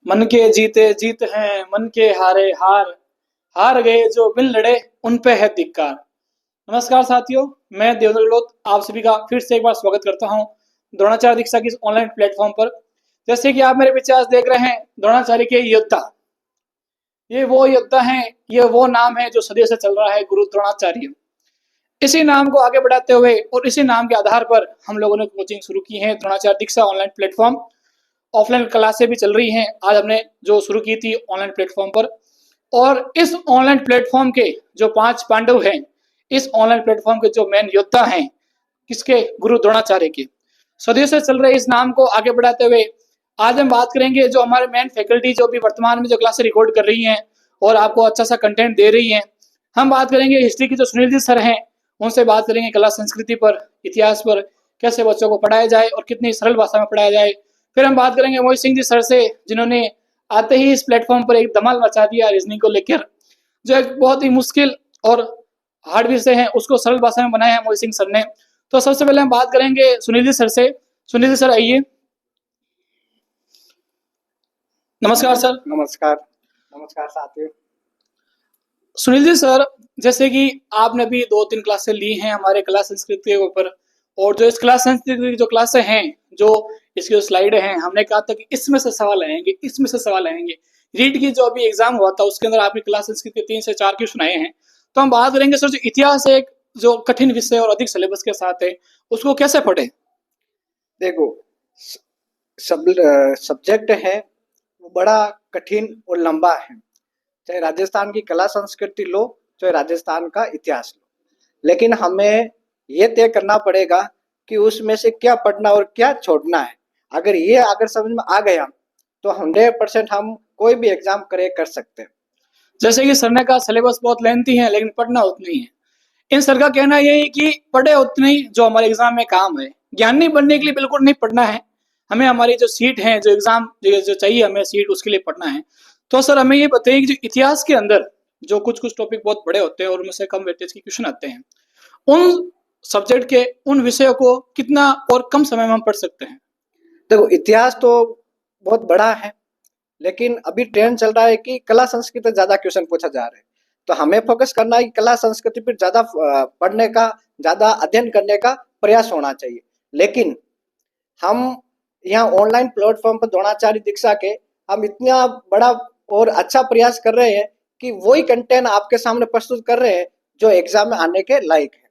मन के जीते जीत हैं, मन के हारे हार, हार गए जो बिन लड़े उन पे है धिक्कार। नमस्कार साथियों, मैं देवेंद्र गहलोत आप सभी का फिर से एक बार स्वागत करता हूं द्रोणाचार्य दीक्षा की इस ऑनलाइन प्लेटफॉर्म पर। जैसे कि आप मेरे पीछे आज देख रहे हैं, द्रोणाचार्य के योद्धा, ये वो योद्धा हैं, ये वो नाम है जो सदियों से चल रहा है, गुरु द्रोणाचार्य। इसी नाम को आगे बढ़ाते हुए और इसी नाम के आधार पर हम लोगों ने कोचिंग शुरू की है, द्रोणाचार्य दीक्षा ऑनलाइन प्लेटफॉर्म। ऑफलाइन क्लासें भी चल रही हैं, आज हमने जो शुरू की थी ऑनलाइन प्लेटफॉर्म पर। और इस ऑनलाइन प्लेटफॉर्म के जो 5 पांडव हैं, इस ऑनलाइन प्लेटफॉर्म के जो मेन योद्धा हैं, किसके? गुरु द्रोणाचार्य के। सदियों से चल रहे इस नाम को आगे बढ़ाते हुए आज हम बात करेंगे जो हमारे मेन फैकल्टी जो भी वर्तमान में जो क्लासें रिकॉर्ड कर रही हैं और आपको अच्छा सा कंटेंट दे रही हैं। हम बात करेंगे हिस्ट्री की जो सुनील जी सर हैं, उनसे बात करेंगे कला संस्कृति पर, इतिहास पर, कैसे बच्चों को पढ़ाया जाए और कितनी सरल भाषा में पढ़ाया जाए। फिर हम बात करेंगे मोहित सिंह जी सर से, जिन्होंने आते ही इस प्लेटफॉर्म पर एक धमाल मचा दिया रीजनिंग को लेकर, जो एक बहुत ही मुश्किल और हार्ड विषय है उसको सरल भाषा में बनाया है मोहित सिंह सर ने। तो सबसे पहले हम बात करेंगे सुनील जी सर से। सुनील जी सर आइए। नमस्कार सर। नमस्कार। नमस्कार साथियों। सुनील जी सर, जैसे कि आपने भी 2-3 क्लासें ली हैं हमारे कला संस्कृति के ऊपर, और जो इस कला संस्कृति की जो क्लासें हैं, जो इसकी जो स्लाइड हैं, हमने कहा था कि इसमें से सवाल आएंगे, इसमें से सवाल आएंगे। रीट की जो अभी एग्जाम हुआ था उसके अंदर आपने कला संस्कृति के 3 से 4 क्वेश्चन आए हैं। तो हम बात करेंगे सर, जो इतिहास है एक जो कठिन विषय और अधिक सिलेबस के साथ है, उसको कैसे पढ़े? देखो, सब्जेक्ट है वो बड़ा कठिन और लंबा है। चाहे राजस्थान की कला संस्कृति लो, चाहे राजस्थान का इतिहास लो, लेकिन हमें ये तय करना पड़ेगा कि उसमें से क्या पढ़ना और क्या छोड़ना है। अगर समझ में आ गया तो 100% हम कोई भी एग्जाम कर सकते हैं। जैसे कि सर ने कहा सिलेबस बहुत लेंथी है लेकिन पढ़ना उतना ही है। इन सर का कहना यह है कि पढ़े उतना ही जो हमारे एग्जाम में काम है। ज्ञानी बनने के लिए बिल्कुल नहीं पढ़ना है, हमें हमारी जो सीट है, जो एग्जाम जो चाहिए हमें सीट, उसके लिए पढ़ना है। तो सर हमें ये बताइए कि जो इतिहास के अंदर जो कुछ कुछ टॉपिक बहुत बड़े होते हैं और उनमें से कम वेटेज के क्वेश्चन आते हैं, उन सब्जेक्ट के उन विषयों को कितना और कम समय में हम पढ़ सकते हैं? देखो, इतिहास तो बहुत बड़ा है, लेकिन अभी ट्रेंड चल रहा है कि कला संस्कृति पर ज्यादा क्वेश्चन पूछा जा रहा है। तो हमें फोकस करना है कि कला संस्कृति पर ज्यादा पढ़ने का, ज्यादा अध्ययन करने का प्रयास होना चाहिए। लेकिन हम यहाँ ऑनलाइन प्लेटफॉर्म पर द्रोणाचार्य दीक्षा के हम इतना बड़ा और अच्छा प्रयास कर रहे हैं कि वही कंटेंट आपके सामने प्रस्तुत कर रहे हैं जो एग्जाम में आने के लायक है।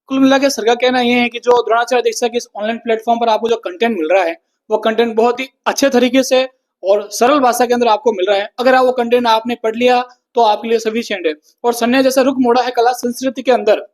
कुल मिला के सर का कहना यह है कि जो द्रोणाचार्य दीक्षा के इस ऑनलाइन प्लेटफॉर्म पर आपको जो कंटेंट मिल रहा है, वो कंटेंट बहुत ही अच्छे तरीके से और सरल भाषा के अंदर आपको मिल रहा है। अगर आप वो कंटेंट आपने पढ़ लिया तो आपके लिए सफिशिएंट है। और सर ने जैसे रुख मोड़ा है कला संस्कृति के अंदर,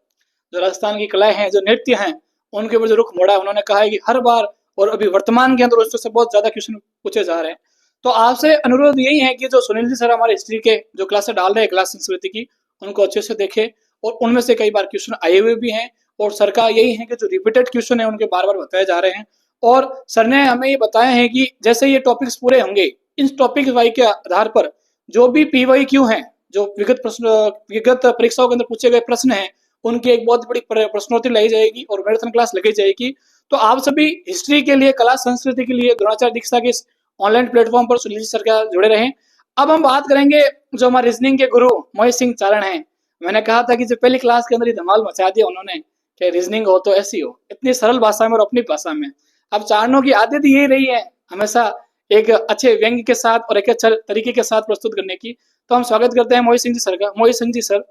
जो राजस्थान की कलाएं हैं, जो नृत्य हैं, उनके ऊपर जो रुख मोड़ा है, उन्होंने कहा है कि हर बार और अभी वर्तमान के अंदर उससे बहुत ज्यादा क्वेश्चन पूछे जा रहे हैं। तो आपसे अनुरोध यही है कि जो सुनील जी सर हमारे हिस्ट्री के जो क्लासेस डाल रहे हैं क्लास संस्कृति की, उनको अच्छे से देखें। और उनमें से कई बार क्वेश्चन आए हुए भी हैं, और सर का यही है कि जो रिपीटेड क्वेश्चन है उनके बार बार बताए जा रहे हैं। और सर ने हमें ये बताया है कि जैसे ये टॉपिक्स पूरे होंगे, इन टॉपिक वाई के आधार पर जो भी पीवाई क्यू हैं, जो विगत परीक्षाओं के अंदर पूछे गए प्रश्न हैं, उनकी एक बहुत बड़ी प्रश्नोत्तरी लाई जाएगी और मैराथन क्लास लगाई जाएगी। तो आप सभी हिस्ट्री के लिए, कला संस्कृति के लिए द्रोणाचार्य दीक्षा के इस ऑनलाइन प्लेटफॉर्म पर सुनील सर का जुड़े रहें। अब हम बात करेंगे जो हमारे रीजनिंग के गुरु मोहित सिंह चारण हैं। मैंने कहा था कि जो पहली क्लास के अंदर ही धमाल मचा दिया उन्होंने कि रीजनिंग हो तो ऐसी हो, इतनी सरल भाषा में और अपनी भाषा में। अब चारणों की आदत यही रही है हमेशा एक अच्छे व्यंग्य के साथ और एक अच्छे तरीके के साथ प्रस्तुत करने की। तो हम स्वागत करते हैं मोहित सिंह जी सर का। मोहित सिंह जी सर,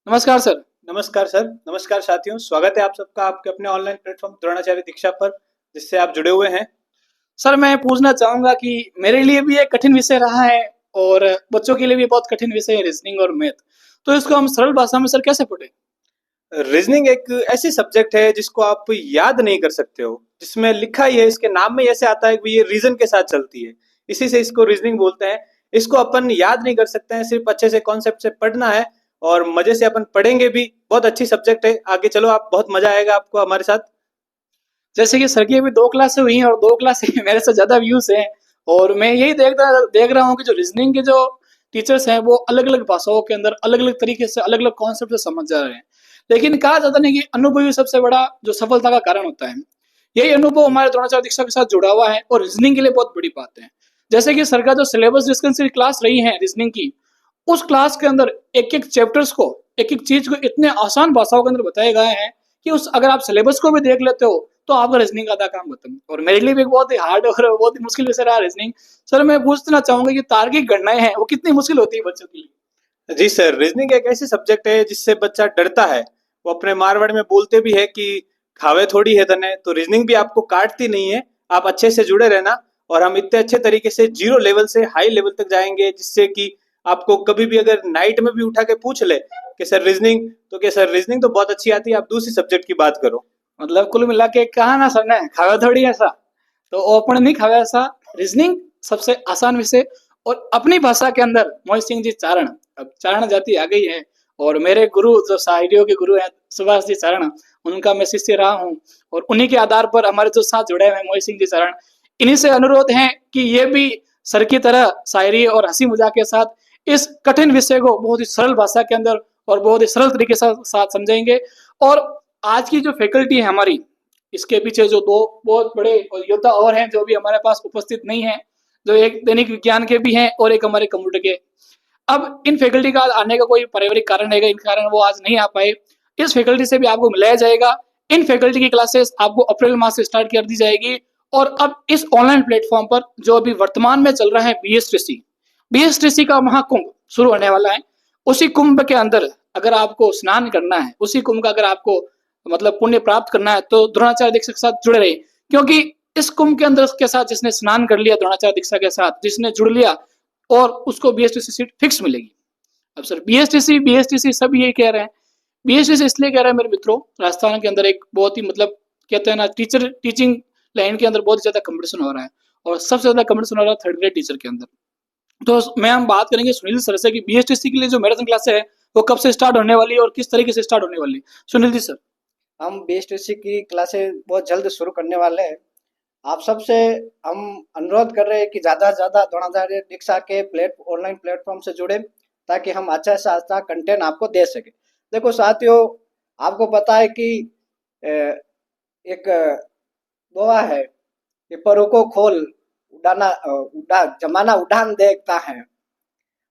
नमस्कार सर। नमस्कार सर। नमस्कार साथियों, स्वागत है आप सबका आपके अपने ऑनलाइन प्लेटफॉर्म द्रोणाचार्य दीक्षा पर, जिससे आप जुड़े हुए हैं। सर मैं पूछना चाहूंगा कि मेरे लिए भी एक कठिन विषय रहा है और बच्चों के लिए भी बहुत कठिन विषय है रीजनिंग और मैथ, तो इसको हम सरल भाषा में सर कैसे पढ़े? रीजनिंग एक ऐसी सब्जेक्ट है जिसको आप याद नहीं कर सकते हो, जिसमें लिखा ही है, इसके नाम में ऐसे आता है कि ये रीजन के साथ चलती है, इसी से इसको रीजनिंग बोलते हैं। इसको अपन याद नहीं कर सकते हैं, सिर्फ अच्छे से कॉन्सेप्ट से पढ़ना है और मजे से अपन पढ़ेंगे भी। बहुत अच्छी सब्जेक्ट है, आगे चलो, आप बहुत मजा आएगा आपको हमारे साथ। जैसे कि सर की अभी 2 क्लासें हुई हैं और 2 क्लासें मेरे से ज्यादा व्यूज हैं, और मैं यही देख रहा हूँ कि जो रीजनिंग के जो टीचर्स हैं वो अलग अलग भाषाओं के अंदर अलग अलग तरीके से अलग अलग कॉन्सेप्ट से समझ जा रहे हैं। लेकिन कहा जाता नहीं कि अनुभव ही सबसे बड़ा जो सफलता का कारण होता है। यही अनुभव हमारे द्रोणाचार्य दीक्षा के साथ जुड़ा हुआ है और रीजनिंग के लिए बहुत बड़ी बात है। जैसे कि सर का जो सिलेबस डिस्कशन क्लास रही है रीजनिंग की, उस क्लास के अंदर एक एक चैप्टर्स को, एक एक चीज को इतने आसान भाषाओं के अंदर बताए गए हैं कि उस अगर आप सिलेबस को भी देख लेते हो तो आपका रीजनिंग का आधा काम खत्म। और मेरे लिए भी एक बहुत ही हार्ड और बहुत ही मुश्किल विषय रहा रीजनिंग। सर मैं पूछना चाहूंगा कि तार्किक गणनाएं हैं वो कितनी मुश्किल होती है बच्चों के लिए? जी सर, रीजनिंग एक ऐसी सब्जेक्ट है जिससे बच्चा डरता है। वो अपने मारवाड़ में बोलते भी है कि खावे थोड़ी है तने। तो रीजनिंग भी आपको काटती नहीं है, आप अच्छे से जुड़े रहना। और हम इतने अच्छे तरीके से जीरो लेवल से हाई लेवल तक जाएंगे, जिससे कि आपको कभी भी अगर नाइट में भी उठा के पूछ ले कि सर रीजनिंग, तो क्या सर रीजनिंग तो बहुत अच्छी आती है, आप दूसरी सब्जेक्ट की बात करो। मतलब कुल मिला के कहा ना सर ने खावे थोड़ी ऐसा, तो ओपन नहीं खावे ऐसा। रीजनिंग सबसे आसान विषय। और अपनी भाषा के अंदर मोहित सिंह जी चारण, अब चारण जाति आ गई है, और मेरे गुरु जो शायरियों के गुरु हैं सुभाष जी चारण, उनका मैं शिष्य रहा हूँ। और उन्हीं के आधार पर हमारे जो साथ जुड़े हुए हैं मोहित सिंह जी चारण, इन्हीं से अनुरोध है कि ये भी सर की तरह शायरी और हंसी मजाक के साथ इस कठिन विषय को बहुत ही सरल भाषा के अंदर और बहुत ही सरल तरीके से साथ समझेंगे। और आज की जो फैकल्टी है हमारी, इसके पीछे जो दो बहुत बड़े योद्धा और हैं जो भी हमारे पास उपस्थित नहीं है, जो एक दैनिक विज्ञान के भी हैं और एक हमारे कंप्यूटर के। अब इन फैकल्टी का आने का कोई पारिवारिक कारण रहेगा, इन कारण वो आज नहीं आ पाए। इस फैकल्टी से भी आपको मिलाया जाएगा। इन फैकल्टी की क्लासेस आपको अप्रैल माह से स्टार्ट कर दी जाएगी। और अब इस ऑनलाइन प्लेटफॉर्म पर जो अभी वर्तमान में चल रहा है बीएसटीसी का महाकुंभ शुरू होने वाला है। उसी कुंभ के अंदर अगर आपको स्नान करना है, उसी कुंभ का अगर आपको मतलब पुण्य प्राप्त करना है, तो द्रोणाचार्य दीक्षा के साथ जुड़े रहे। क्योंकि इस कुंभ के अंदर के साथ जिसने स्नान कर लिया द्रोणाचार्य दीक्षा के साथ, जिसने जुड़ लिया, और उसको बीएसटीसी सीट फिक्स मिलेगी। अब सर बीएसटीसी सब ये कह रहे हैं। बीएसटीसी इसलिए कह रहे हैं मेरे मित्रों, राजस्थान के अंदर एक बहुत ही मतलब कहते हैं ना, टीचिंग लाइन के अंदर बहुत ज्यादा कंपटीशन हो रहा है, और सबसे ज्यादा कंपटीशन हो रहा है थर्ड ग्रेड टीचर के अंदर। तो मैं हम बात करेंगे सुनील सर से कि बीएसटीसी के लिए जो मैराथन क्लास है वो कब से स्टार्ट होने वाली है और किस तरीके से स्टार्ट होने वाली है। सुनील जी सर। हम बीएसटीसी की क्लासेस बहुत जल्द शुरू करने वाले हैं। आप सबसे हम अनुरोध कर रहे हैं कि ज़्यादा से ज़्यादा द्रोणाचार्य दीक्षा के ऑनलाइन प्लेटफॉर्म से जुड़े, ताकि हम अच्छा से अच्छा कंटेंट आपको दे सके। देखो साथियों, आपको पता है कि एक दोहा है कि परों को खोल जमाना उड़ान देखता है,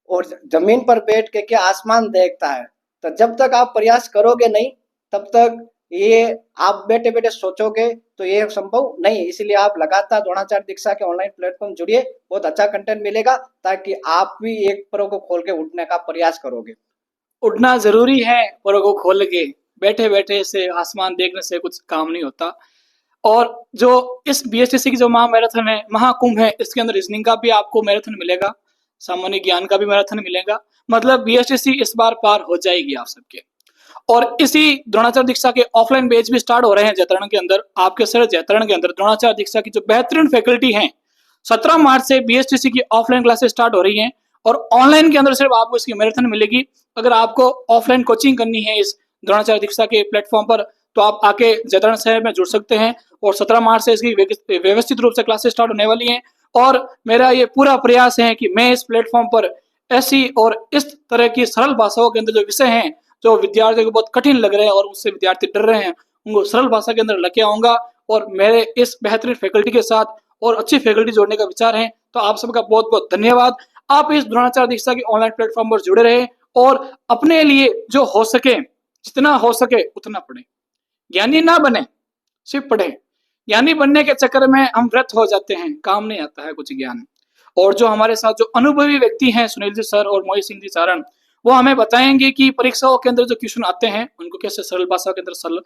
और जमीन पर बैठ के क्या आसमान देखता है। तो जब तक आप प्रयास करोगे नहीं, तब तक ये आप बैठे बैठे सोचोगे तो ये संभव नहीं है। इसलिए आप लगातार द्रोणाचार्य दीक्षा के ऑनलाइन प्लेटफॉर्म जुड़िए, बहुत अच्छा कंटेंट मिलेगा, ताकि आप भी एक परों को खोल के उठने का प्रयास करोगे। उठना जरूरी है, परों को खोल के। बैठे बैठे से आसमान देखने से कुछ काम नहीं होता। और जो इस बीएसटीसी की जो महामैराथन है, महाकुंभ है, इसके अंदर रीजनिंग का भी आपको मैराथन मिलेगा, सामान्य ज्ञान का भी मैराथन मिलेगा। मतलब बीएसटीसी इस बार पार हो जाएगी आप सबके। और इसी द्रोणाचार्य दीक्षा के ऑफलाइन बैच भी स्टार्ट हो रहे हैं जैतरण के अंदर। आपके शहर जैतरण के अंदर द्रोणाचार्य दीक्षा की जो बेहतरीन फैकल्टी है, 17 मार्च से बीएसटीसी की ऑफलाइन क्लासेस स्टार्ट हो रही हैं। और ऑनलाइन के अंदर सिर्फ आपको इसकी मैराथन मिलेगी। अगर आपको ऑफलाइन कोचिंग करनी है इस द्रोणाचार्य दीक्षा के प्लेटफॉर्म पर, तो आप आके जैतरण शहर में जुड़ सकते हैं। और 17 मार्च से इसकी व्यवस्थित रूप से क्लासेस स्टार्ट होने वाली हैं। और मेरा ये पूरा प्रयास है कि मैं इस प्लेटफॉर्म पर ऐसी और इस तरह की सरल भाषाओं के अंदर जो विषय हैं, जो विद्यार्थियों को बहुत कठिन लग रहे हैं और उससे विद्यार्थी डर रहे हैं, उनको सरल भाषा के अंदर लेके आऊंगा। और मेरे इस बेहतरीन फैकल्टी के साथ और अच्छी फैकल्टी जोड़ने का विचार है। तो आप सबका बहुत बहुत धन्यवाद। आप इस द्रोणाचार्य दीक्षा की ऑनलाइन प्लेटफॉर्म पर जुड़े रहे और अपने लिए जो हो सके, जितना हो सके उतना पढ़े। ज्ञानी ना बने, सिर्फ पढ़े। ज्ञानी बनने के चक्कर में हम व्यर्थ हो जाते हैं, काम नहीं आता है कुछ ज्ञान। और जो हमारे साथ जो अनुभवी व्यक्ति हैं सुनील जी सर और मोहित सिंह जी चारण, वो हमें बताएंगे कि परीक्षाओं के अंदर जो क्वेश्चन आते हैं उनको कैसे सरल भाषा के अंदर सरल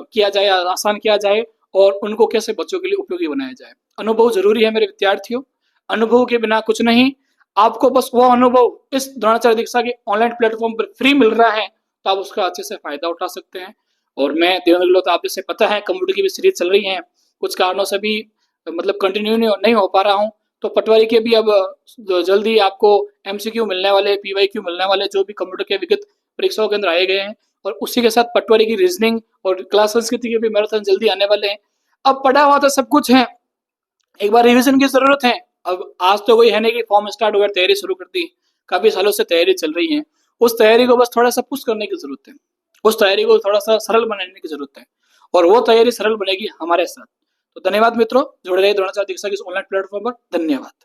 किया जाए, आसान किया जाए, और उनको कैसे बच्चों के लिए उपयोगी बनाया जाए। अनुभव जरूरी है मेरे विद्यार्थियों, अनुभव के बिना कुछ नहीं। आपको बस वो अनुभव इस द्रोणाचार्य दीक्षा के ऑनलाइन प्लेटफॉर्म पर फ्री मिल रहा है, तो आप उसका अच्छे से फायदा उठा सकते हैं। और मैं देवेंद्र गहलोत, आप जैसे पता है कंप्यूटर की भी सीरीज चल रही है, कुछ कारणों से भी मतलब कंटिन्यू नहीं हो पा रहा हूँ। तो पटवारी के भी अब जल्दी आपको एमसीक्यू मिलने वाले, पीवाईक्यू मिलने वाले, जो भी कंप्यूटर के विगत परीक्षाओं के अंदर आए गए हैं। और उसी के साथ पटवारी की रीजनिंग और क्लास संस्कृति के भी मैराथन जल्दी आने वाले हैं। अब पढ़ा हुआ तो सब कुछ है, एक बार रिविजन की जरूरत है। अब आज तो कोई है नहीं कि फॉर्म स्टार्ट हुआ, तैयारी शुरू कर दी, काफी सालों से तैयारी चल रही है। उस तैयारी को बस थोड़ा सा पुश करने की जरूरत है, उस तैयारी को थोड़ा सा सरल बनाने की जरूरत है। और वो तैयारी सरल बनेगी हमारे साथ। तो धन्यवाद मित्रों, जुड़े रहिए द्रोणाचार्य दीक्षा की इस ऑनलाइन प्लेटफॉर्म पर। धन्यवाद।